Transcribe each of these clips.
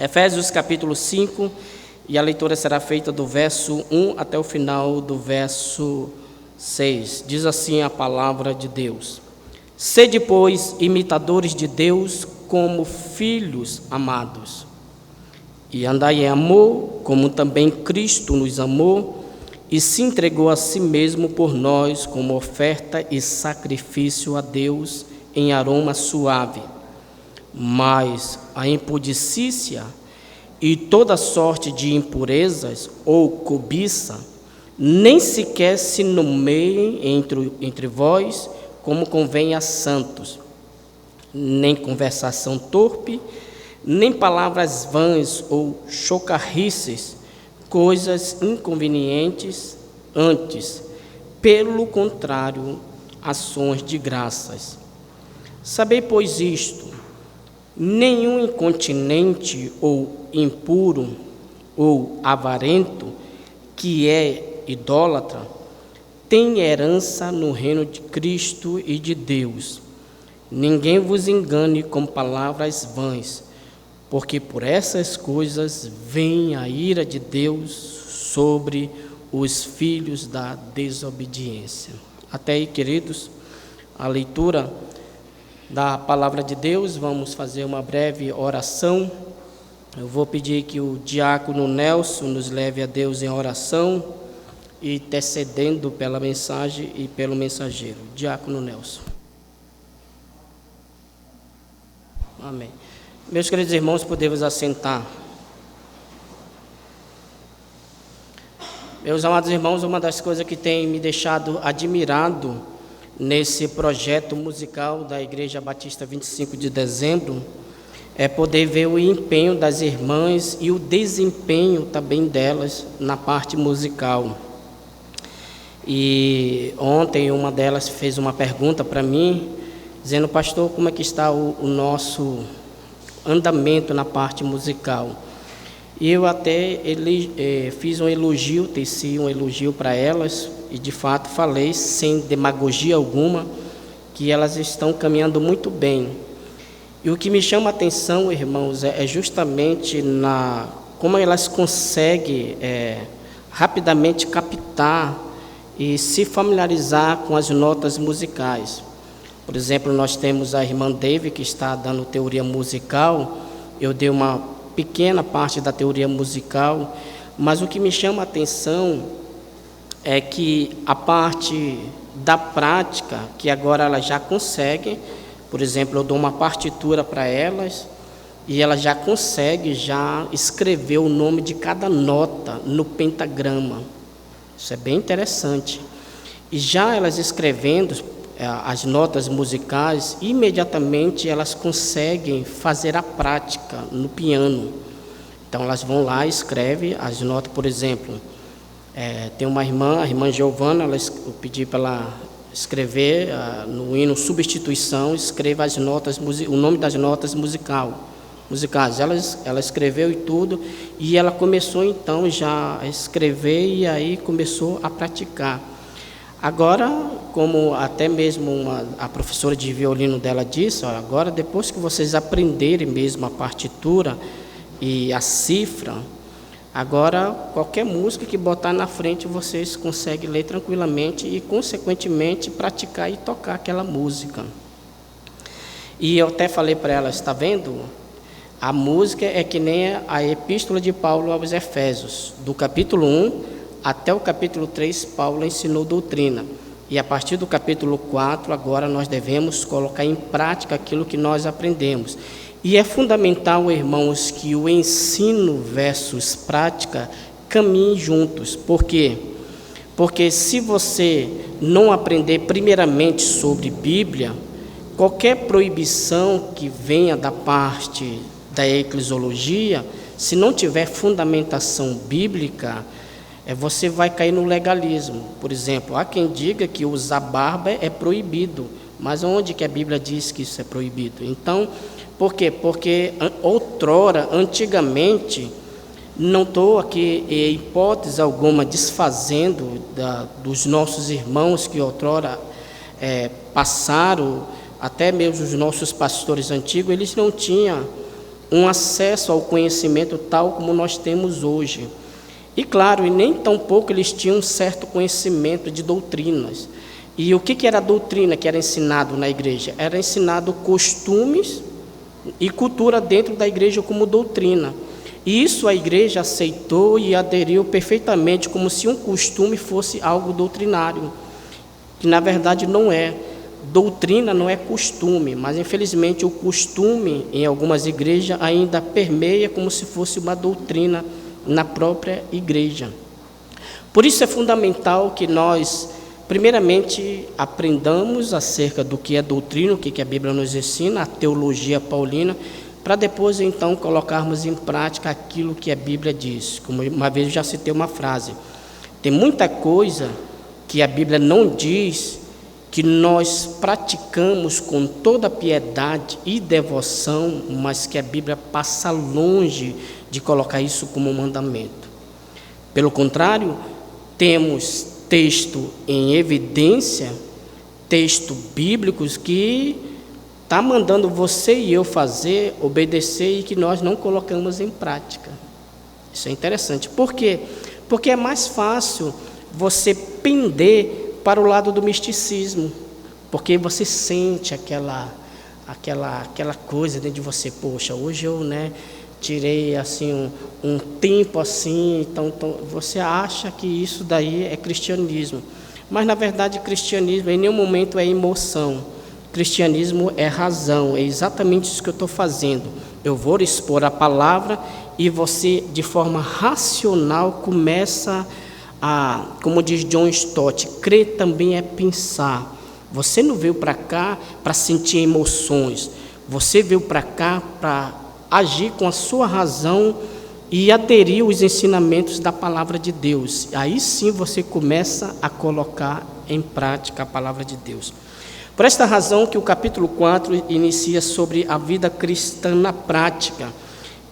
Efésios capítulo 5, e a leitura será feita do verso 1 até o final do verso 6. Diz assim a palavra de Deus: Sede, pois, imitadores de Deus como filhos amados, e andai em amor, como também Cristo nos amou e se entregou a si mesmo por nós como oferta e sacrifício a Deus em aroma suave. Mas a impudicícia e toda sorte de impurezas ou cobiça nem sequer se nomeiem entre vós, como convém a santos, nem conversação torpe, nem palavras vãs ou chocarrices, coisas inconvenientes, antes, pelo contrário, ações de graças. Sabei, pois, isto: nenhum incontinente ou impuro ou avarento, que é idólatra, tem herança no reino de Cristo e de Deus. Ninguém vos engane com palavras vãs, porque por essas coisas vem a ira de Deus sobre os filhos da desobediência. Até aí, queridos, a leitura da palavra de Deus. Vamos fazer uma breve oração. Eu vou pedir que o diácono Nelson nos leve a Deus em oração, intercedendo pela mensagem e pelo mensageiro. Diácono Nelson. Amém. Meus queridos irmãos, podemos assentar. Meus amados irmãos, uma das coisas que tem me deixado admirado nesse projeto musical da Igreja Batista 25 de Dezembro é poder ver o empenho das irmãs e o desempenho também delas na parte musical. E ontem uma delas fez uma pergunta para mim, dizendo: pastor, como é que está o nosso andamento na parte musical? E eu até fiz um elogio, teci um elogio para elas, e de fato falei sem demagogia alguma que elas estão caminhando muito bem. E o que me chama a atenção, irmãos, é justamente como elas conseguem rapidamente captar e se familiarizar com as notas musicais. Por exemplo, nós temos a irmã Dave, que está dando teoria musical. Eu dei uma pequena parte da teoria musical, mas o que me chama a atenção é que a parte da prática, que agora elas já conseguem. Por exemplo, eu dou uma partitura para elas e elas já conseguem escrever o nome de cada nota no pentagrama. Isso é bem interessante. E já elas escrevendo as notas musicais, imediatamente elas conseguem fazer a prática no piano. Então elas vão lá e escrevem as notas. Por exemplo, tem uma irmã, a irmã Giovana, eu pedi para ela escrever no hino Substituição, escreva as notas, o nome das notas musicais. Ela escreveu e tudo, e ela começou então já a escrever e aí começou a praticar. Agora, como até mesmo a professora de violino dela disse, agora depois que vocês aprenderem mesmo a partitura e a cifra, agora qualquer música que botar na frente vocês conseguem ler tranquilamente e consequentemente praticar e tocar aquela música. E eu até falei para elas: está vendo? A música é que nem a epístola de Paulo aos Efésios, do capítulo 1 até o capítulo 3, Paulo ensinou doutrina. E a partir do capítulo 4, agora nós devemos colocar em prática aquilo que nós aprendemos. E é fundamental, irmãos, que o ensino versus prática caminhem juntos. Por quê? Porque se você não aprender primeiramente sobre Bíblia, qualquer proibição que venha da parte da eclesiologia, se não tiver fundamentação bíblica, você vai cair no legalismo. Por exemplo, há quem diga que usar barba é proibido, mas onde que a Bíblia diz que isso é proibido? Então, por quê? Porque outrora, antigamente, não estou aqui em hipótese alguma desfazendo dos nossos irmãos que outrora passaram, até mesmo os nossos pastores antigos, eles não tinham um acesso ao conhecimento tal como nós temos hoje. E claro, e nem tampouco eles tinham um certo conhecimento de doutrinas. E o que era a doutrina que era ensinado na igreja? Era ensinado costumes e cultura dentro da igreja como doutrina. E isso a igreja aceitou e aderiu perfeitamente, como se um costume fosse algo doutrinário, que na verdade não é. Doutrina não é costume, mas infelizmente o costume em algumas igrejas ainda permeia como se fosse uma doutrina na própria igreja. Por isso é fundamental que nós, primeiramente, aprendamos acerca do que é doutrina, o que a Bíblia nos ensina, a teologia paulina, para depois então colocarmos em prática aquilo que a Bíblia diz. Como uma vez eu já citei uma frase, tem muita coisa que a Bíblia não diz, que nós praticamos com toda piedade e devoção, mas que a Bíblia passa longe de colocar isso como um mandamento. Pelo contrário, temos texto em evidência, textos bíblicos que está mandando você e eu fazer, obedecer e que nós não colocamos em prática. Isso é interessante. Por quê? Porque é mais fácil você pender para o lado do misticismo, porque você sente aquela coisa dentro de você, poxa, hoje eu tirei assim um tempo assim, então você acha que isso daí é cristianismo, mas na verdade cristianismo em nenhum momento é emoção, cristianismo é razão, é exatamente isso que eu estou fazendo, eu vou expor a palavra e você de forma racional começa como diz John Stott, crer também é pensar. Você não veio para cá para sentir emoções, você veio para cá para agir com a sua razão e aderir aos ensinamentos da palavra de Deus. Aí sim você começa a colocar em prática a palavra de Deus. Por esta razão que o capítulo 4 inicia sobre a vida cristã na prática.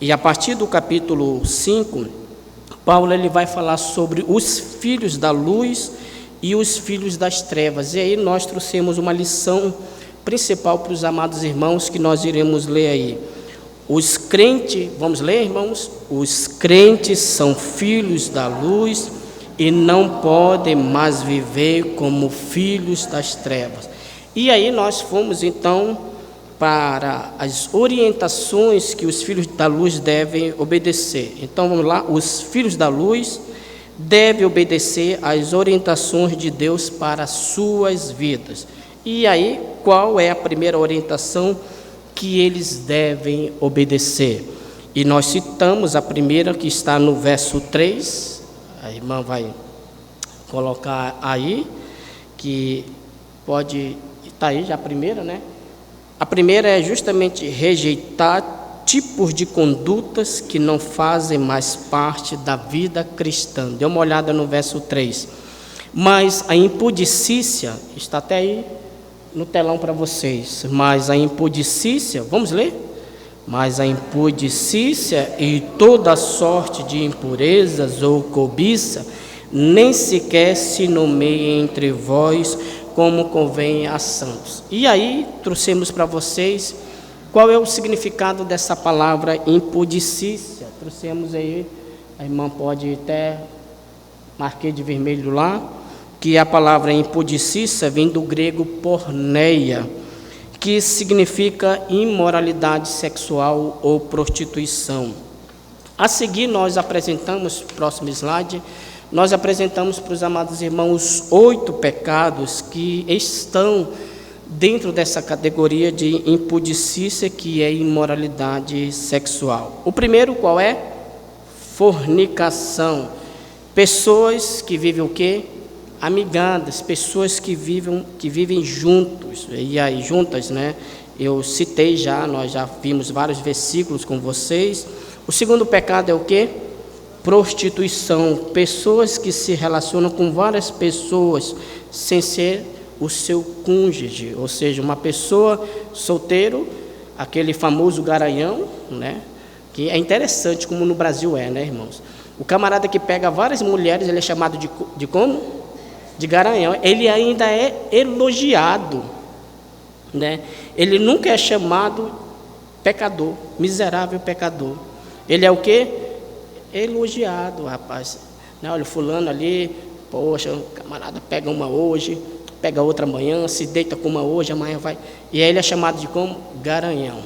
E a partir do capítulo 5, Paulo ele vai falar sobre os filhos da luz e os filhos das trevas. E aí nós trouxemos uma lição principal para os amados irmãos que nós iremos ler aí. Os crentes, vamos ler, irmãos? Os crentes são filhos da luz e não podem mais viver como filhos das trevas. E aí nós fomos então para as orientações que os filhos da luz devem obedecer. Então vamos lá, os filhos da luz devem obedecer às orientações de Deus para as suas vidas. E aí, qual é a primeira orientação que eles devem obedecer? E nós citamos a primeira que está no verso 3, a irmã vai colocar aí, que pode estar aí já a primeira, né? A primeira é justamente rejeitar tipos de condutas que não fazem mais parte da vida cristã. Dê uma olhada no verso 3. Mas a impudicícia, está até aí no telão para vocês, mas a impudicícia, vamos ler? Mas a impudicícia e toda sorte de impurezas ou cobiça, nem sequer se nomeia entre vós, como convém a santos. E aí, trouxemos para vocês qual é o significado dessa palavra impudicícia. Trouxemos aí, a irmã pode até, marquei de vermelho lá, que a palavra impudicícia vem do grego porneia, que significa imoralidade sexual ou prostituição. A seguir, nós apresentamos, próximo slide, nós apresentamos para os amados irmãos 8 pecados que estão dentro dessa categoria de impudicícia, que é imoralidade sexual. O primeiro qual é? Fornicação. Pessoas que vivem o quê? Amigadas, pessoas que vivem juntos, e aí juntas, né? Eu citei já, nós já vimos vários versículos com vocês. O segundo pecado é o quê? Prostituição, pessoas que se relacionam com várias pessoas sem ser o seu cônjuge, ou seja, uma pessoa solteiro, aquele famoso garanhão, né? Que é interessante como no Brasil né, irmãos? O camarada que pega várias mulheres, ele é chamado de como? De garanhão. Ele ainda é elogiado, né? Ele nunca é chamado pecador, miserável pecador. Ele é o quê? Elogiado, rapaz. Olha, fulano ali, poxa, o camarada pega uma hoje, pega outra amanhã, se deita com uma hoje, amanhã vai. E aí ele é chamado de como? Garanhão.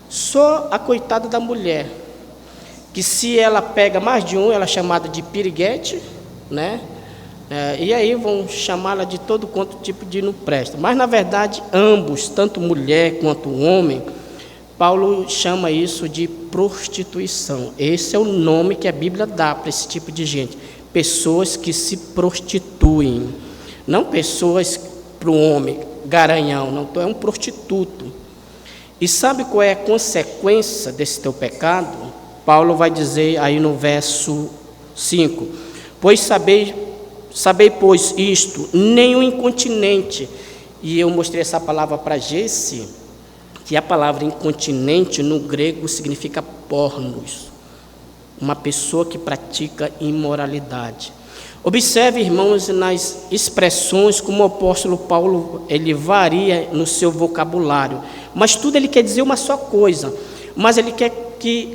Só a coitada da mulher, que se ela pega mais de um, ela é chamada de piriguete, né? E aí vão chamá-la de todo quanto tipo de não presta. Mas na verdade, ambos, tanto mulher quanto homem, Paulo chama isso de prostituição. Esse é o nome que a Bíblia dá para esse tipo de gente. Pessoas que se prostituem. Não pessoas para o homem, garanhão, não, tu é um prostituto. E sabe qual é a consequência desse teu pecado? Paulo vai dizer aí no verso 5: pois sabei, pois, isto, nenhum incontinente. E eu mostrei essa palavra para Jesse, que a palavra incontinente no grego significa pornos, uma pessoa que pratica imoralidade. Observe, irmãos, nas expressões como o apóstolo Paulo, ele varia no seu vocabulário, mas tudo ele quer dizer uma só coisa, mas ele quer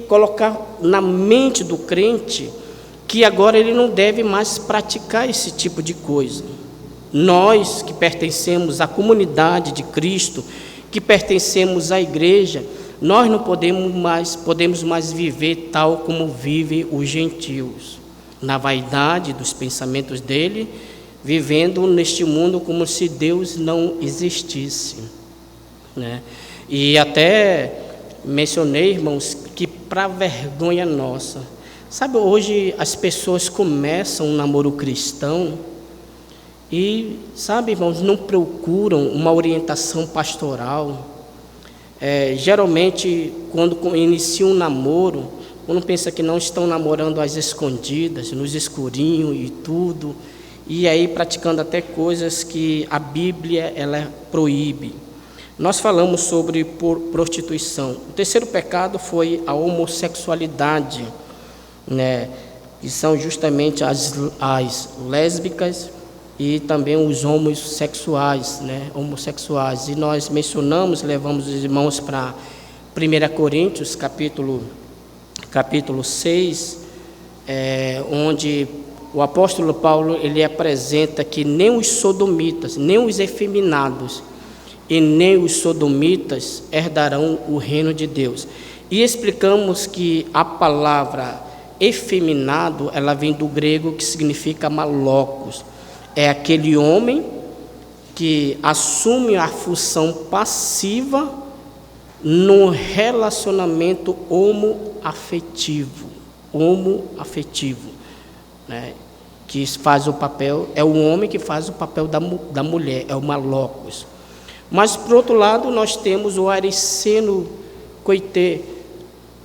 colocar na mente do crente que agora ele não deve mais praticar esse tipo de coisa. Nós que pertencemos à comunidade de Cristo, que pertencemos à igreja, nós não podemos mais viver tal como vivem os gentios, na vaidade dos pensamentos dele, vivendo neste mundo como se Deus não existisse, né? E até mencionei, irmãos, que para vergonha nossa, sabe, hoje as pessoas começam um namoro cristão e, sabe, irmãos, não procuram uma orientação pastoral. Geralmente, quando iniciam um namoro, quando pensa que não estão namorando às escondidas, nos escurinhos e tudo, e aí praticando até coisas que a Bíblia ela proíbe. Nós falamos sobre prostituição. O terceiro pecado foi a homossexualidade, né? Que são justamente as lésbicas e também os homossexuais, né? Homossexuais. E nós mencionamos, levamos os irmãos para 1 Coríntios, capítulo 6, onde o apóstolo Paulo ele apresenta que nem os sodomitas, nem os efeminados e nem os sodomitas herdarão o reino de Deus. E explicamos que a palavra efeminado, ela vem do grego que significa malocos. É aquele homem que assume a função passiva no relacionamento homoafetivo, né? Que faz o papel, é o homem que faz o papel da mulher, é o malocos. Mas, por outro lado, nós temos o ariceno coité,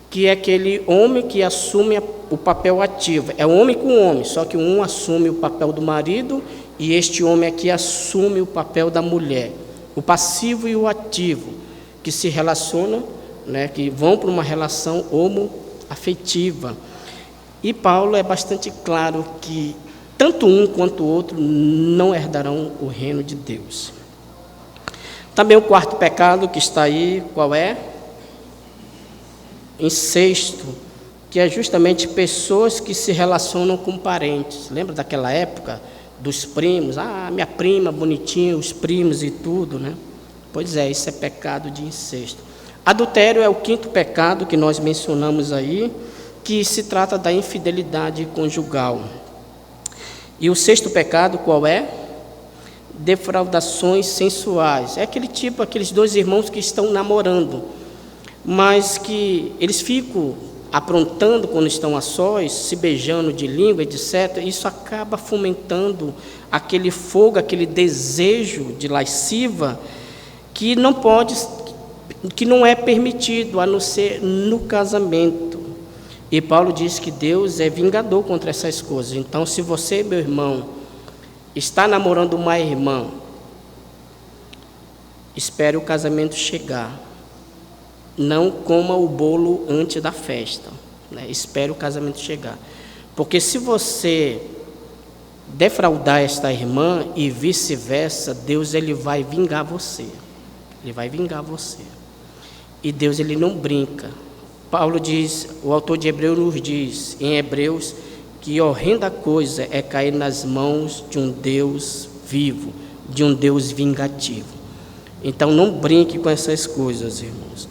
que é aquele homem que assume o papel ativo. É homem com homem, só que um assume o papel do marido e este homem aqui assume o papel da mulher. O passivo e o ativo, que se relacionam, né, que vão para uma relação homoafetiva. E Paulo é bastante claro que tanto um quanto o outro não herdarão o reino de Deus. Também o quarto pecado que está aí, qual é? Incesto, que é justamente pessoas que se relacionam com parentes. Lembra daquela época dos primos? Minha prima, bonitinha, os primos e tudo, né? Pois é, isso é pecado de incesto. Adultério é o quinto pecado que nós mencionamos aí, que se trata da infidelidade conjugal. E o sexto pecado, qual é? Defraudações sensuais. É aqueles dois irmãos que estão namorando, mas que eles ficam aprontando quando estão a sós, se beijando de língua, etc. Isso acaba fomentando aquele fogo, aquele desejo de lasciva que não é permitido, a não ser no casamento. E Paulo diz que Deus é vingador contra essas coisas. Então, se você, meu irmão, está namorando uma irmã, espere o casamento chegar. Não coma o bolo antes da festa, né? Espere o casamento chegar. Porque se você defraudar esta irmã e vice-versa, Deus ele vai vingar você. Ele vai vingar você. E Deus, ele não brinca. Paulo diz, o autor de Hebreus nos diz, em Hebreus, que horrenda coisa é cair nas mãos de um Deus vivo, de um Deus vingativo. Então não brinque com essas coisas, irmãos.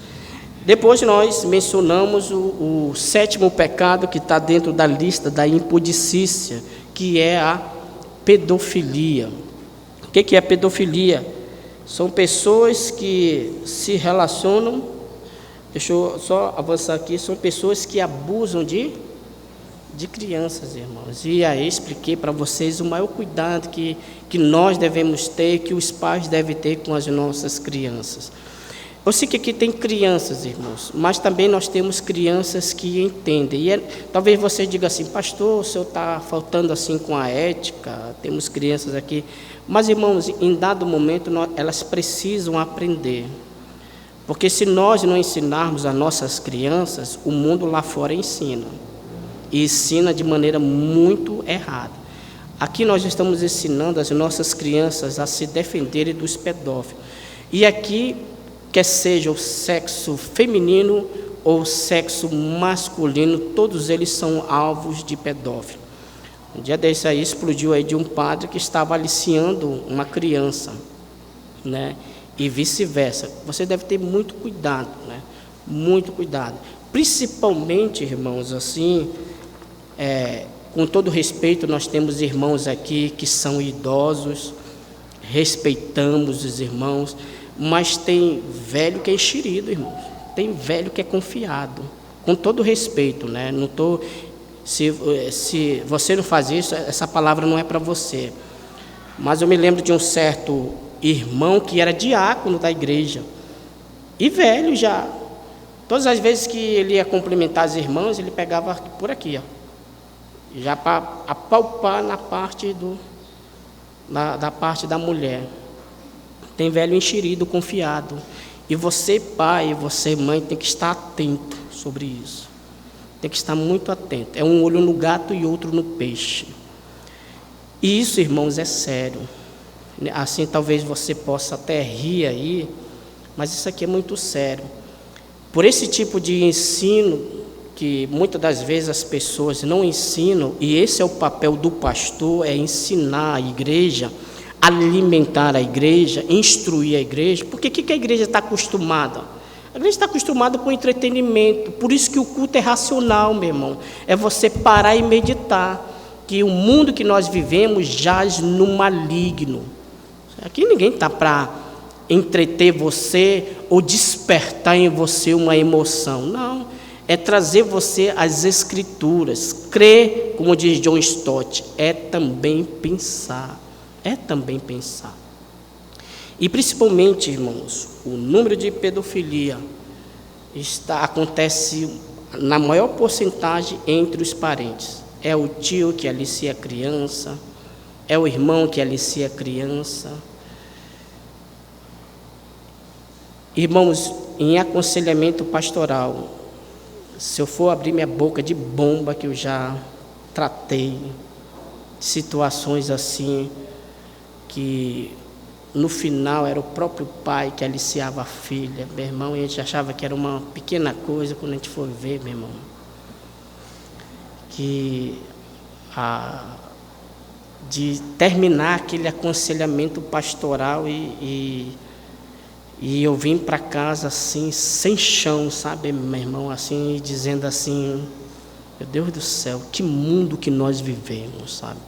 Depois nós mencionamos o sétimo pecado que está dentro da lista da impudicícia, que é a pedofilia. O que é pedofilia? São pessoas que se relacionam, deixa eu só avançar aqui, são pessoas que abusam de crianças, irmãos. E aí expliquei para vocês o maior cuidado que nós devemos ter, que os pais devem ter com as nossas crianças. Eu sei que aqui tem crianças, irmãos, mas também nós temos crianças que entendem. E talvez você diga assim, pastor, o senhor está faltando assim com a ética, temos crianças aqui. Mas, irmãos, em dado momento, elas precisam aprender. Porque se nós não ensinarmos as nossas crianças, o mundo lá fora ensina. E ensina de maneira muito errada. Aqui nós estamos ensinando as nossas crianças a se defenderem dos pedófilos. E aqui, quer seja o sexo feminino ou o sexo masculino, todos eles são alvos de pedófilo. Um dia desse aí explodiu aí de um padre que estava aliciando uma criança, né? E vice-versa. Você deve ter muito cuidado, né? Muito cuidado. Principalmente, irmãos, assim, com todo respeito, nós temos irmãos aqui que são idosos, respeitamos os irmãos, mas tem velho que é enxerido, irmãos. Tem velho que é confiado. Com todo respeito, né? Não tô, se você não faz isso, essa palavra não é para você. Mas eu me lembro de um certo irmão que era diácono da igreja. E velho já. Todas as vezes que ele ia cumprimentar as irmãs, ele pegava por aqui, ó. Já para apalpar na parte da parte da mulher. Tem velho enxerido, confiado. E você, pai, você, mãe, tem que estar atento sobre isso. Tem que estar muito atento. É um olho no gato e outro no peixe. E isso, irmãos, é sério. Assim, talvez você possa até rir aí, mas isso aqui é muito sério. Por esse tipo de ensino, que muitas das vezes as pessoas não ensinam, e esse é o papel do pastor, é ensinar a igreja, alimentar a igreja, instruir a igreja. Porque o que a igreja está acostumada? A igreja está acostumada com entretenimento. Por isso que o culto é racional, meu irmão. É você parar e meditar que o mundo que nós vivemos jaz no maligno. Aqui ninguém está para entreter você ou despertar em você uma emoção. Não, é trazer você às escrituras. Crer, como diz John Stott, é também pensar. É também pensar. E principalmente, irmãos, o número de pedofilia acontece na maior porcentagem entre os parentes. É o tio que alicia a criança, é o irmão que alicia a criança. Irmãos, em aconselhamento pastoral, se eu for abrir minha boca de bomba, que eu já tratei situações assim, que no final era o próprio pai que aliciava a filha, meu irmão, e a gente achava que era uma pequena coisa. Quando a gente for ver, meu irmão, que de terminar aquele aconselhamento pastoral e eu vim para casa assim, sem chão, sabe, meu irmão, assim, dizendo assim, meu Deus do céu, que mundo que nós vivemos, sabe?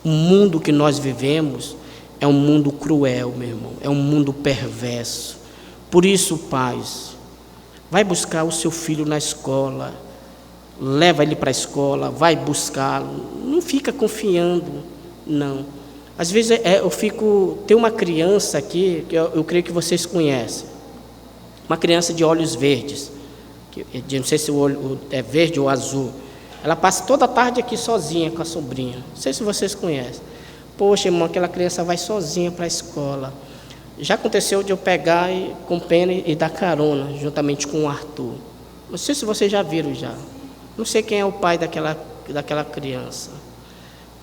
O mundo que nós vivemos é um mundo cruel, meu irmão, é um mundo perverso. Por isso, pais, vai buscar o seu filho na escola, leva ele para a escola, vai buscá-lo, não fica confiando, não. Às vezes tem uma criança aqui, que eu creio que vocês conhecem, uma criança de olhos verdes, não sei se o olho é verde ou azul, ela passa toda a tarde aqui sozinha com a sobrinha, não sei se vocês conhecem. Poxa, irmão, aquela criança vai sozinha para a escola. Já aconteceu de eu pegar com pena e dar carona, juntamente com o Arthur. Não sei se vocês já viram já. Não sei quem é o pai daquela criança.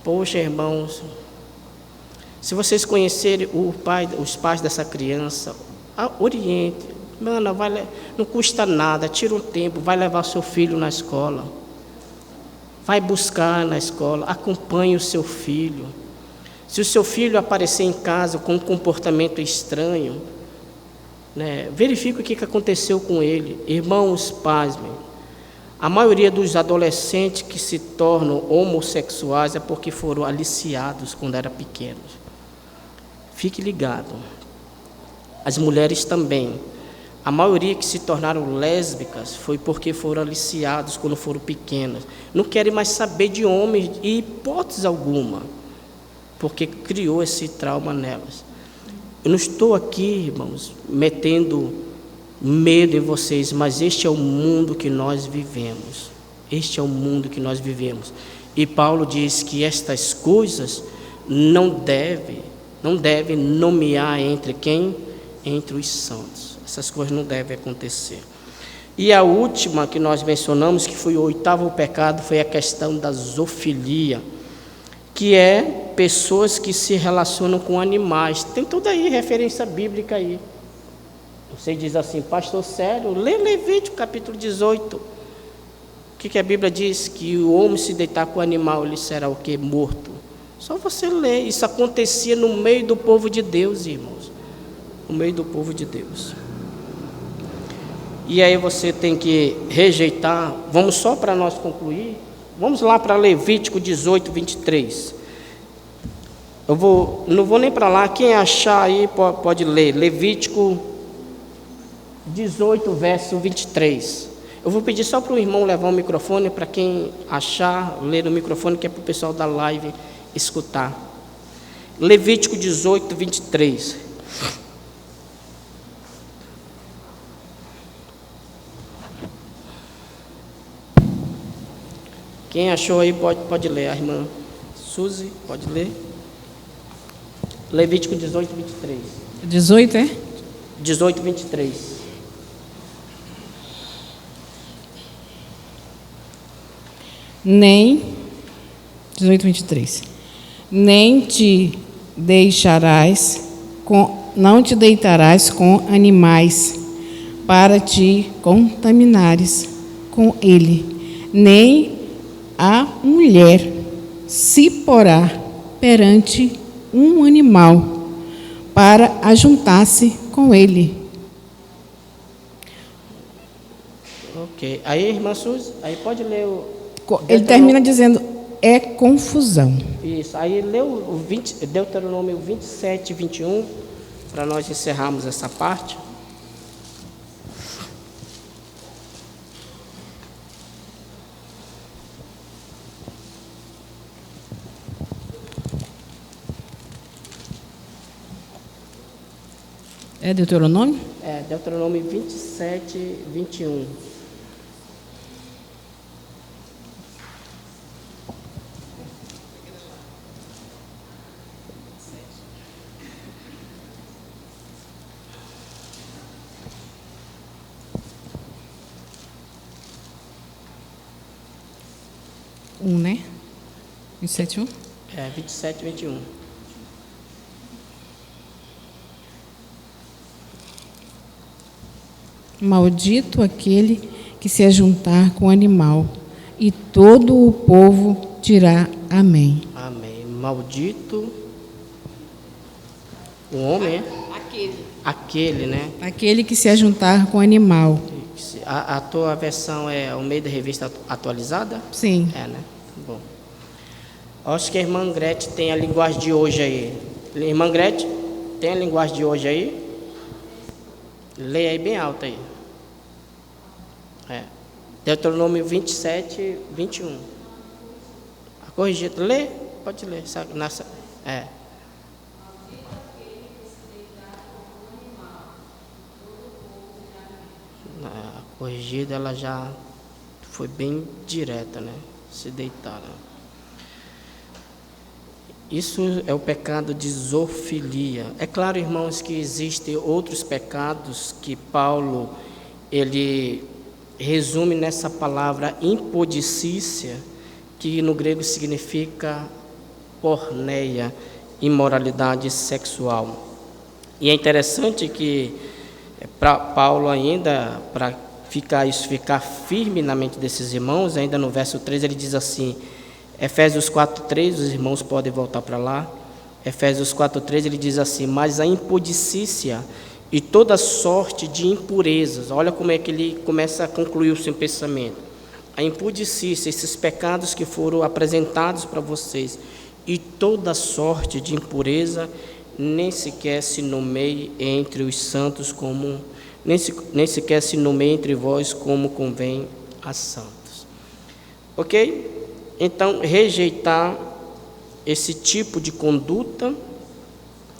Poxa, irmãos, se vocês conhecerem os pais dessa criança, oriente, Mano, não custa nada, tira um tempo, vai levar seu filho na escola. Vai buscar na escola, acompanhe o seu filho. Se o seu filho aparecer em casa com um comportamento estranho, né, verifique o que aconteceu com ele. Irmãos, pasmem. A maioria dos adolescentes que se tornam homossexuais é porque foram aliciados quando eram pequenos. Fique ligado. As mulheres também. A maioria que se tornaram lésbicas foi porque foram aliciados quando foram pequenas. Não querem mais saber de homens, em hipótese alguma, porque criou esse trauma nelas. Eu não estou aqui, irmãos, metendo medo em vocês, mas este é o mundo que nós vivemos. Este é o mundo que nós vivemos. E Paulo diz que estas coisas não deve nomear entre quem? Entre os santos. Essas coisas não devem acontecer. E a última que nós mencionamos, que foi o 8º pecado, foi a questão da zoofilia, que é pessoas que se relacionam com animais. Tem tudo aí, referência bíblica aí. Você diz assim, pastor Célio, lê Levítico capítulo 18. O que a Bíblia diz? Que o homem se deitar com o animal, ele será o quê? Morto. Só você ler. Isso acontecia no meio do povo de Deus, irmãos. No meio do povo de Deus. E aí você tem que rejeitar. Vamos só para nós concluir. Vamos lá para Levítico 18, 23. Não vou nem para lá. Quem achar aí pode ler. Levítico 18, verso 23. Eu vou pedir só para o irmão levar o microfone, para quem achar, ler no microfone, que é para o pessoal da live escutar. Levítico 18, 23. Quem achou aí pode ler. A irmã Suzy, pode ler. Levítico 18, 23. 18, é? 18, 23. Nem, 18, 23. Nem te deixarás, não te deitarás com animais, para te contaminares com ele, nem a mulher se porá perante um animal para ajuntar-se com ele. Ok. Aí, irmã Suzy, aí pode ler o... Ele termina dizendo, é confusão. Isso. Aí lê o Deuteronômio 27, 21, para nós encerrarmos essa parte. É Deuteronômio? É, Deuteronômio 27, 21. Né? 27, 1? É, 27, 21. Maldito aquele que se ajuntar com o animal, e todo o povo dirá amém. Amém. Maldito o homem, é? Aquele, né? Aquele que se ajuntar com o animal. A tua versão é o meio da revista atualizada? Sim. É, né? Bom. Acho que a irmã Gretchen tem a linguagem de hoje aí. Irmã Gretchen, tem a linguagem de hoje aí? Leia aí bem alto aí. É. Deuteronômio 27, 21. A corrigida. Lê? Pode ler. É. A corrigida, ela já foi bem direta, né? Se deitar, né? Isso é o pecado de zoofilia. É claro, irmãos, que existem outros pecados que Paulo, ele resume nessa palavra impudicícia, que no grego significa porneia, imoralidade sexual. E é interessante que Para Paulo ainda, para isso ficar firme na mente desses irmãos, ainda no verso 3 ele diz assim, Efésios 4:3, os irmãos podem voltar para lá, Efésios 4:3 ele diz assim, mas a impudicícia e toda sorte de impurezas, olha como é que ele começa a concluir o seu pensamento, a impudicícia, esses pecados que foram apresentados para vocês, e toda sorte de impureza, nem sequer se nomeie entre os santos como, nem sequer se nomeie entre vós como convém a santos. Ok? Então, rejeitar esse tipo de conduta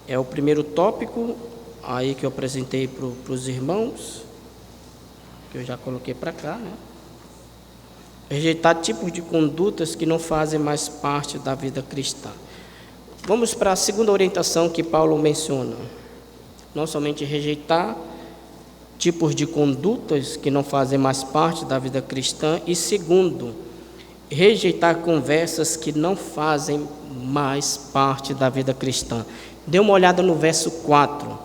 é o primeiro tópico aí que eu apresentei para os irmãos, que eu já coloquei para cá, né? Rejeitar tipos de condutas que não fazem mais parte da vida cristã. Vamos para a segunda orientação que Paulo menciona. Não somente rejeitar tipos de condutas que não fazem mais parte da vida cristã, e segundo, rejeitar conversas que não fazem mais parte da vida cristã. Dê uma olhada no verso 4.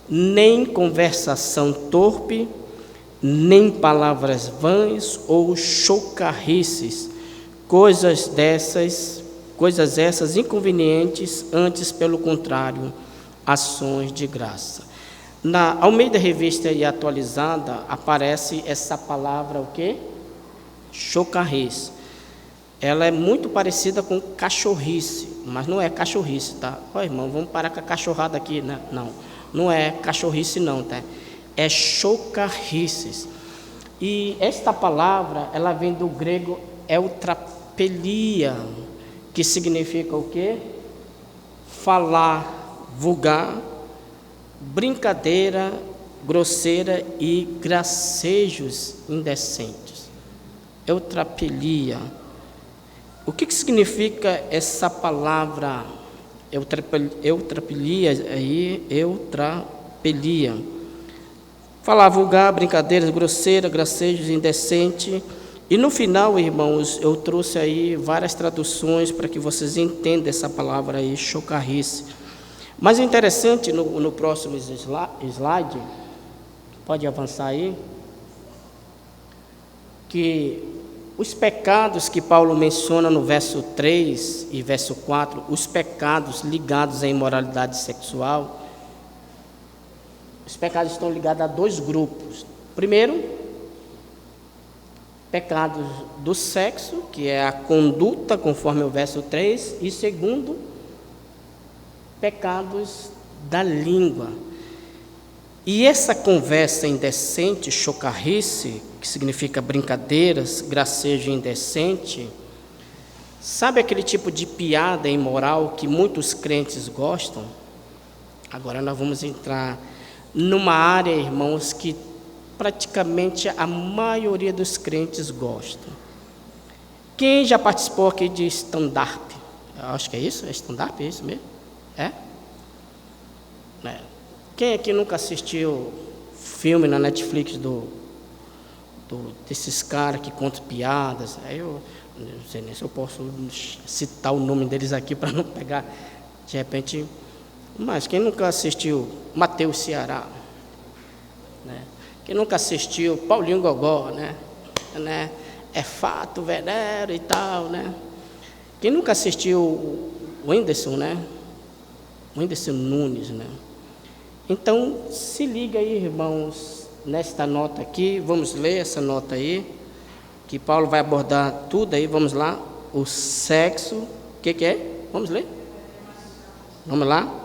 Nem conversação torpe, nem palavras vãs ou chocarrices, coisas essas inconvenientes, antes, pelo contrário, ações de graça. Na Almeida Revista e Atualizada, aparece essa palavra, o quê? Chocarrice. Ela é muito parecida com cachorrice, mas não é cachorrice, tá? Ó, irmão, vamos parar com a cachorrada aqui, né? Não é cachorrice não, tá? É chocarrices. E esta palavra, ela vem do grego eutrapelia, que significa o quê? Falar vulgar, brincadeira grosseira e gracejos indecentes. Eutrapelia. O que significa essa palavra eutrapelia aí? Eutrapelia. Falar vulgar, brincadeiras, grosseira, gracejos, indecente. E no final, irmãos, eu trouxe aí várias traduções para que vocês entendam essa palavra aí, chocarrice. Mas o interessante, no próximo slide, pode avançar aí, que os pecados que Paulo menciona no verso 3 e verso 4, os pecados ligados à imoralidade sexual, os pecados estão ligados a dois grupos. Primeiro, pecados do sexo, que é a conduta, conforme o verso 3, e segundo, pecados da língua. E essa conversa indecente, chocarrice, que significa brincadeiras, gracejo indecente, sabe aquele tipo de piada imoral que muitos crentes gostam? Agora nós vamos entrar numa área, irmãos, que praticamente a maioria dos crentes gostam. Quem já participou aqui de stand-up? Eu acho que é isso? É stand-up? É isso mesmo? É? Quem aqui nunca assistiu filme na Netflix desses caras que contam piadas? Eu não sei nem se eu posso citar o nome deles aqui para não pegar, de repente. Mas quem nunca assistiu Mateus Ceará? Né? Quem nunca assistiu Paulinho Gogó, né? É fato, venero e tal, né? Quem nunca assistiu o Whindersson, né? O Whindersson Nunes, né? Então, se liga aí, irmãos, nesta nota aqui, vamos ler essa nota aí, que Paulo vai abordar tudo aí, vamos lá, o sexo, o que é? Vamos ler? Vamos lá?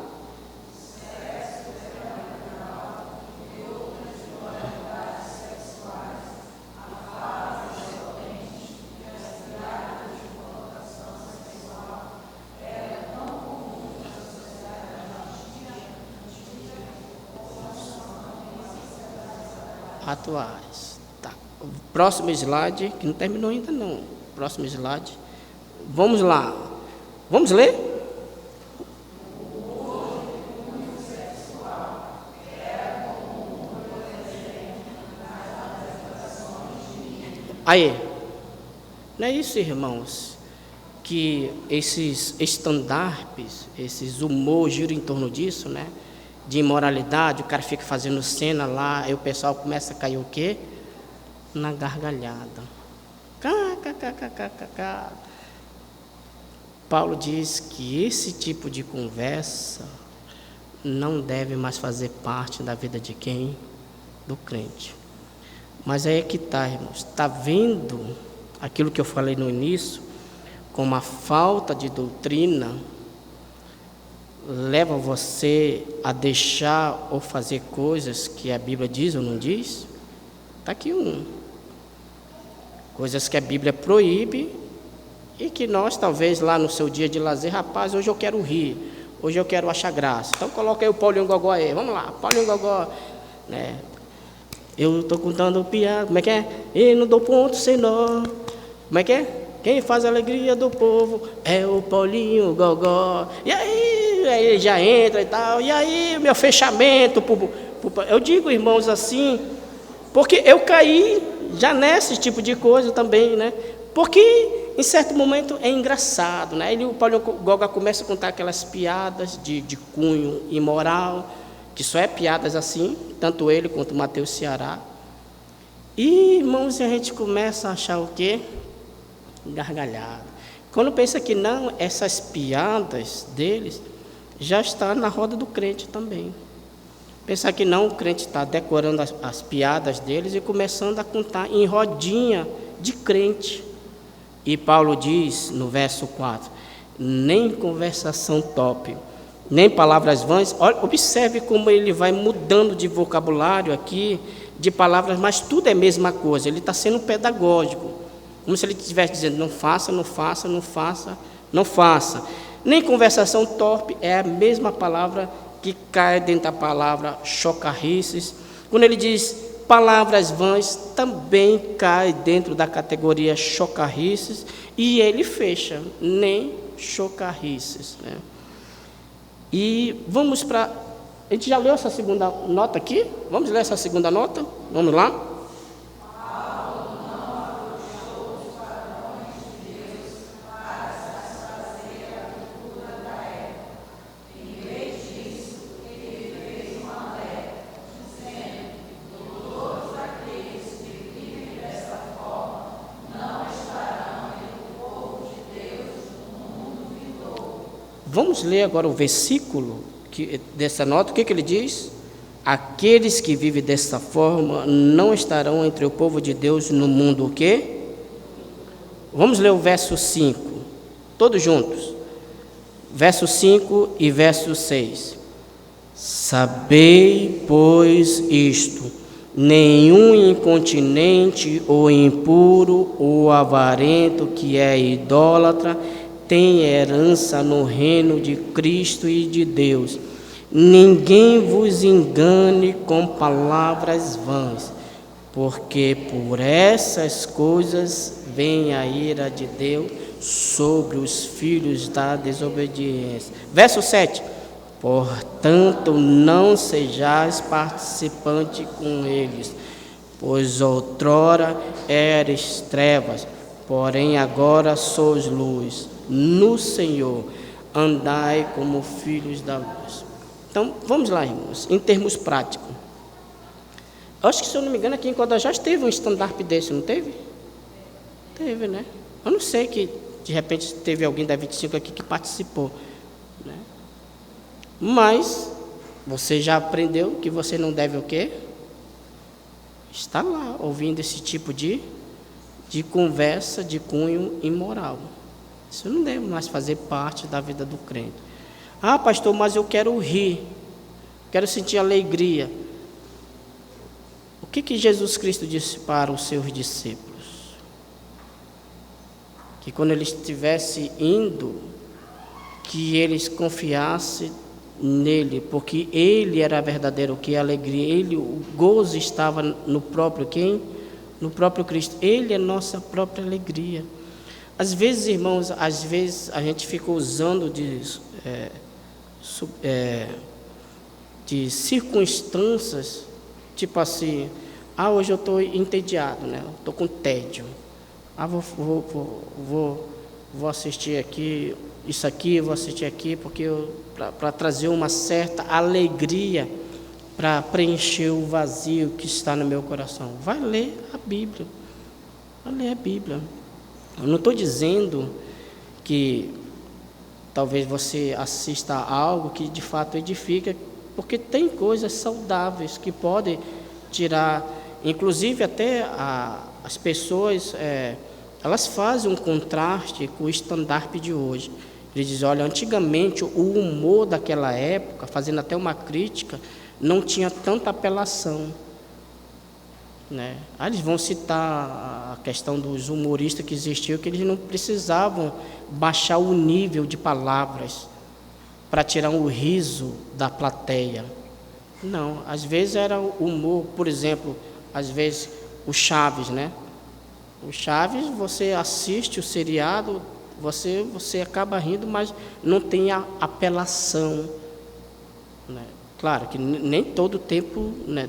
Atuais. Tá. O próximo slide, que não terminou ainda não. Próximo slide. Vamos lá. Vamos ler? Aí. Não é isso, irmãos, que esses stand-ups, esses humor giram em torno disso, né? de imoralidade, o cara fica fazendo cena lá, aí o pessoal começa a cair o quê? Na gargalhada. Paulo diz que esse tipo de conversa não deve mais fazer parte da vida de quem? Do crente. Mas aí é que está, irmãos. Está vendo aquilo que eu falei no início, como a falta de doutrina leva você a deixar ou fazer coisas que a Bíblia diz ou não diz? Está aqui coisas que a Bíblia proíbe e que nós, talvez, lá no seu dia de lazer, rapaz, hoje eu quero rir, hoje eu quero achar graça. Então coloca aí o Paulinho Gogó aí, vamos lá, Paulinho Gogó, né? Eu estou contando piada, como é que é? E não dou ponto sem nó, como é que é? Quem faz a alegria do povo é o Paulinho Gogó. E aí ele já entra e tal. E aí, meu fechamento. Eu digo, irmãos, assim, porque eu caí já nesse tipo de coisa também, né? Porque, em certo momento, é engraçado, né? O Paulinho Gogó começa a contar aquelas piadas de cunho imoral, que só é piadas assim, tanto ele quanto o Mateus Ceará. E, irmãos, a gente começa a achar o quê? Gargalhada. Quando pensa que não, essas piadas deles já está na roda do crente também. Pensar que não, o crente está decorando as piadas deles e começando a contar em rodinha de crente. E Paulo diz no verso 4, nem conversação top, nem palavras vãs. Olha, observe como ele vai mudando de vocabulário aqui, de palavras, mas tudo é a mesma coisa. Ele está sendo pedagógico. Como se ele estivesse dizendo, não faça, não faça, não faça, não faça. Nem conversação torpe é a mesma palavra que cai dentro da palavra chocarrices. Quando ele diz palavras vãs, também cai dentro da categoria chocarrices. E ele fecha, nem chocarrices, né? E vamos para... A gente já leu essa segunda nota aqui? Vamos ler essa segunda nota? Vamos lá? Vamos ler agora o versículo dessa nota. O que ele diz? Aqueles que vivem dessa forma não estarão entre o povo de Deus no mundo o quê? Vamos ler o verso 5, todos juntos. Verso 5 e verso 6. Sabei, pois, isto: nenhum incontinente ou impuro ou avarento que é idólatra tem herança no reino de Cristo e de Deus. Ninguém vos engane com palavras vãs, porque por essas coisas vem a ira de Deus sobre os filhos da desobediência. Verso 7. Portanto, não sejais participante com eles, pois outrora eres trevas, porém agora sois luz. No Senhor, andai como filhos da luz. Então, vamos lá, irmãos, em termos práticos. Eu acho que, se eu não me engano, aqui em Codajás teve um stand-up desse, não teve? Teve, né? Eu não sei que, de repente, teve alguém da 25 aqui que participou, né? Mas, você já aprendeu que você não deve o quê? Estar lá, ouvindo esse tipo de conversa de cunho imoral. Isso não deve mais fazer parte da vida do crente. Ah, pastor, mas eu quero rir, quero sentir alegria. O que Jesus Cristo disse para os seus discípulos? Que quando ele estivesse indo, que eles confiassem nele, porque ele era verdadeiro, que a alegria, o gozo estava no próprio quem? No próprio Cristo. Ele é nossa própria alegria. Às vezes, irmãos, a gente fica usando de circunstâncias, tipo assim, hoje eu estou entediado, né? Estou com tédio. vou assistir aqui, isso aqui, vou assistir aqui, porque para trazer uma certa alegria, para preencher o vazio que está no meu coração. Vai ler a Bíblia. Vai ler a Bíblia. Eu não estou dizendo que talvez você assista a algo que de fato edifica, porque tem coisas saudáveis que podem tirar, inclusive até as pessoas, elas fazem um contraste com o estandarte de hoje. Eles dizem, olha, antigamente o humor daquela época, fazendo até uma crítica, não tinha tanta apelação, né? Aí eles vão citar a questão dos humoristas que existiam, que eles não precisavam baixar o nível de palavras para tirar o riso da plateia. Não, às vezes era o humor, por exemplo, às vezes o Chaves, né? O Chaves, você assiste o seriado, você acaba rindo, mas não tem a apelação, né? Claro que nem todo tempo, né,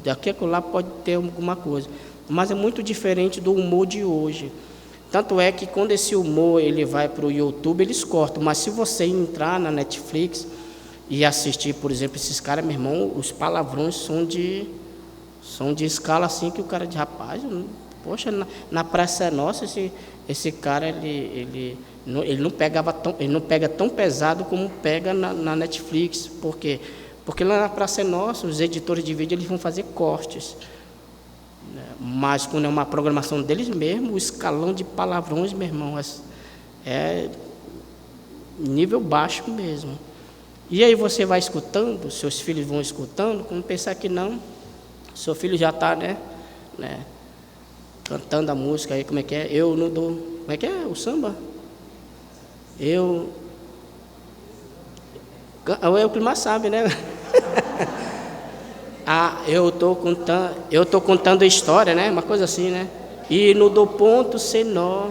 daqui a lá pode ter alguma coisa, mas é muito diferente do humor de hoje. Tanto é que quando esse humor ele vai para o YouTube, eles cortam, mas se você entrar na Netflix e assistir, por exemplo, esses caras, meu irmão, os palavrões são de escala assim que o cara diz, rapaz, poxa, na Praça é Nossa, esse cara, ele não pega tão pesado como pega na Netflix. Por quê? Porque lá na Praça é Nossa, os editores de vídeo eles vão fazer cortes, né? Mas quando é uma programação deles mesmo, o escalão de palavrões, meu irmão, é nível baixo mesmo. E aí você vai escutando, seus filhos vão escutando, quando pensar que não, seu filho já está, né, cantando a música aí, como é que é? Eu não dou, como é que é o samba? É o que mais sabe, né? Eu tô contando a história, né? Uma coisa assim, né? E no do ponto sem nó,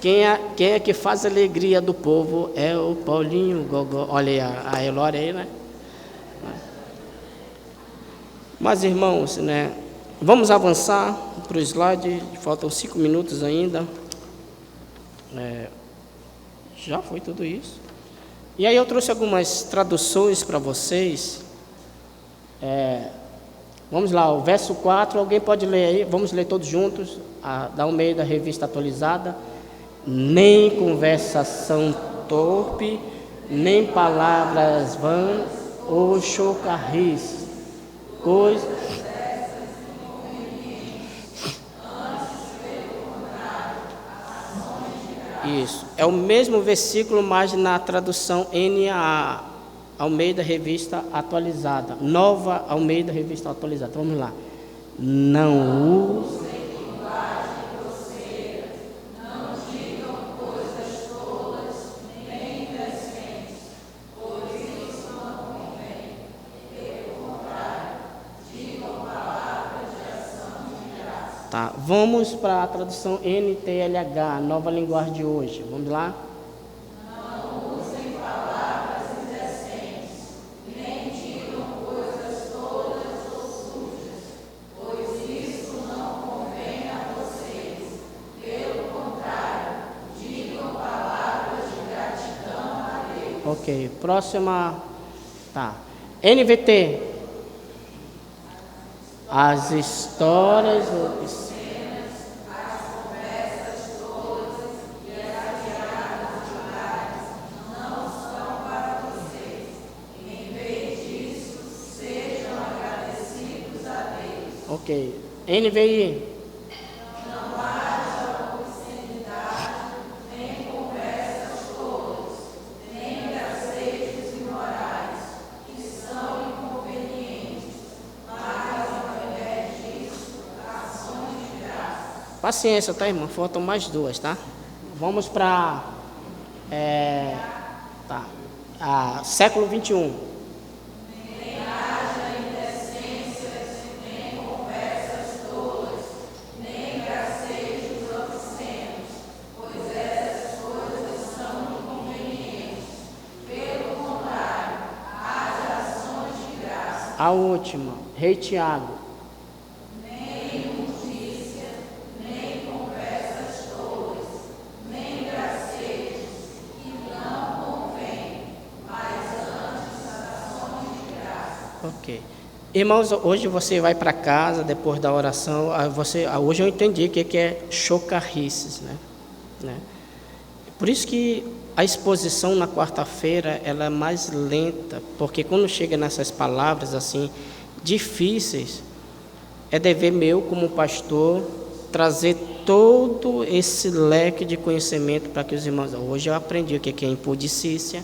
quem é que faz a alegria do povo é o Paulinho Gogó. Olha aí a Elória aí, né? Mas, irmãos, né? Vamos avançar para o slide, faltam 5 minutos ainda. Já foi tudo isso. E aí eu trouxe algumas traduções para vocês. Vamos lá, o verso 4, alguém pode ler aí? Vamos ler todos juntos, da Almeida Revista Atualizada. Nem conversação torpe, nem palavras vãs ou chocarris, Isso, é o mesmo versículo, mas na tradução NAA, Almeida Revista Atualizada, Nova Almeida Revista Atualizada. Vamos lá. Não usem linguagem grosseira, não digam coisas tolas, nem indecentes, pois isso não convém. Pelo contrário, digam palavras de ação de graça. Tá, vamos para a tradução NTLH, Nova Linguagem de hoje. Vamos lá? Ok, próxima, tá. NVT. As histórias obscenas, as conversas tolas e as piadas vulgares não são para vocês. Em vez disso, sejam agradecidos a Deus. Ok, NVI. Paciência, tá, irmão? Faltam mais 2, tá? Vamos para século 21. Nem haja indecências, nem conversas tolas, nem gracejos obscenos, pois essas coisas são inconvenientes. Pelo contrário, haja ações de graça. A última, Rei Tiago. Nem injustiça, nem conversas tolas, nem gracejos Ok. Irmãos, hoje você vai para casa, depois da oração, hoje eu entendi o que é chocarrices, né? Por isso que a exposição na quarta-feira ela é mais lenta, porque quando chega nessas palavras assim difíceis, é dever meu como pastor trazer todo esse leque de conhecimento para que os irmãos... Hoje eu aprendi o que é impudicícia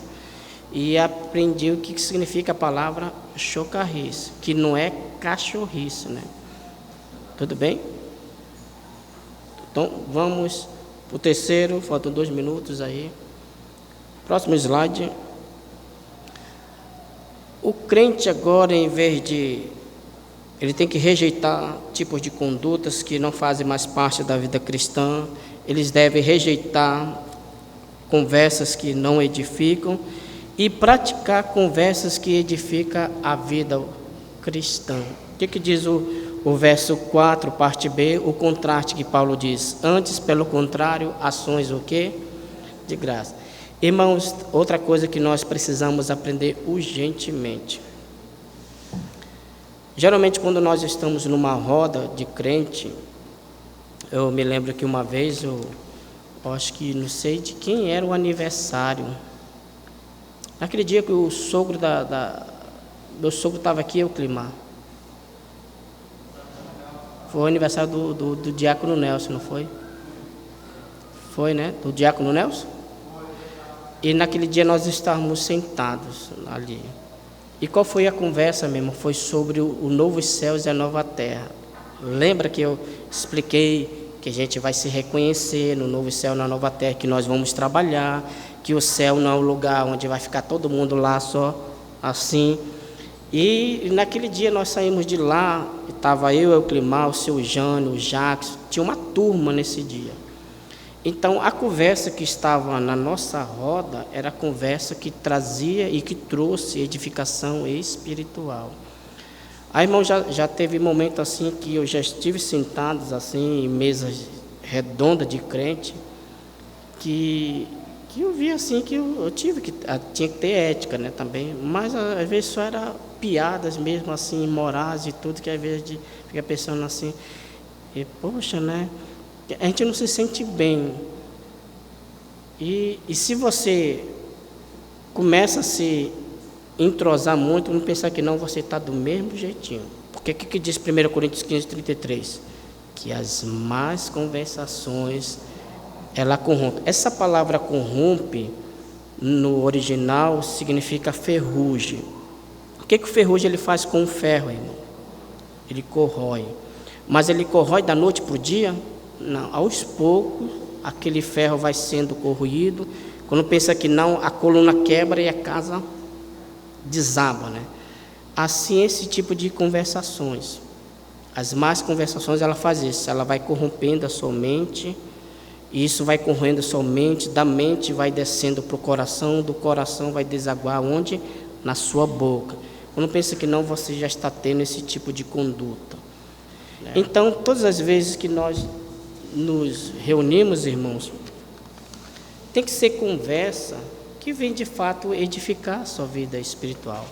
e aprendi o que significa a palavra chocarrice, que não é cachorrice, né? Tudo bem? Então, vamos para o terceiro, faltam 2 minutos aí. Próximo slide. O crente agora, em vez de... Ele tem que rejeitar tipos de condutas que não fazem mais parte da vida cristã. Eles devem rejeitar conversas que não edificam e praticar conversas que edificam a vida cristã. O que diz o verso 4, parte B, o contraste que Paulo diz? Antes, pelo contrário, ações o quê? De graça. Irmãos, outra coisa que nós precisamos aprender urgentemente. Geralmente, quando nós estamos numa roda de crente, eu me lembro que uma vez, eu acho que não sei de quem era o aniversário. Naquele dia que o sogro meu sogro estava aqui, Euclimar. Foi o aniversário do diácono Nelson, não foi? Foi, né? Do diácono Nelson? E naquele dia nós estávamos sentados ali. E qual foi a conversa mesmo? Foi sobre o novo céus e a nova terra. Lembra que eu expliquei que a gente vai se reconhecer no novo céu e na nova terra, que nós vamos trabalhar, que o céu não é um lugar onde vai ficar todo mundo lá só assim. E naquele dia nós saímos de lá, estava eu, Euclimar, o seu Jânio, o Jacques, tinha uma turma nesse dia. Então, a conversa que estava na nossa roda era a conversa que trazia e que trouxe edificação espiritual. Aí, irmão, já teve momento assim que eu já estive sentados assim em mesas redondas de crente, que eu vi assim que eu tinha que ter ética, né, também, mas às vezes só era piadas mesmo assim, morais e tudo, que às vezes a gente fica pensando assim, e poxa, né, a gente não se sente bem. E se você começa a se entrosar muito, não pensar que não, você está do mesmo jeitinho. Porque o que diz 1 Coríntios 15:33? Que as más conversações, ela corrompe. Essa palavra corrompe, no original, significa ferrugem. O que o ferrugem ele faz com o ferro, irmão? Ele corrói. Mas ele corrói da noite para o dia? Não, aos poucos, aquele ferro vai sendo corroído. Quando pensa que não, a coluna quebra e a casa desaba, né? Assim, esse tipo de conversações. As más conversações, ela faz isso. Ela vai corrompendo a sua mente. E isso vai corroendo a sua mente. Da mente vai descendo para o coração. Do coração vai desaguar onde? Na sua boca. Quando pensa que não, você já está tendo esse tipo de conduta. Então, todas as vezes que nós nos reunimos, irmãos, tem que ser conversa que vem de fato edificar a sua vida espiritual.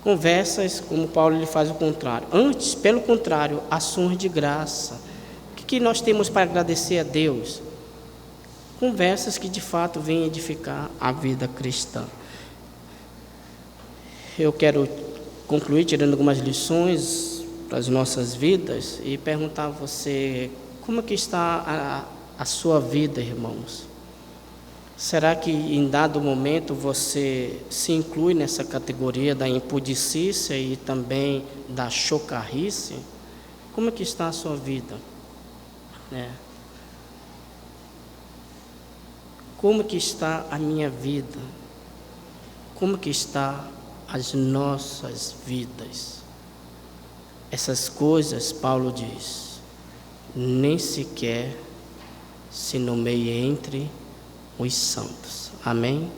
Conversas, como Paulo ele faz o contrário. Antes, pelo contrário, ações de graça. O que nós temos para agradecer a Deus? Conversas que de fato vêm edificar a vida cristã. Eu quero concluir tirando algumas lições para as nossas vidas e perguntar a você, como é que está a sua vida, irmãos? Será que em dado momento você se inclui nessa categoria da impudicícia e também da chocarrice? Como é que está a sua vida? Como que está a minha vida? Como que está as nossas vidas? Essas coisas, Paulo diz, nem sequer se nomeie entre os santos. Amém?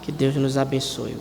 Que Deus nos abençoe.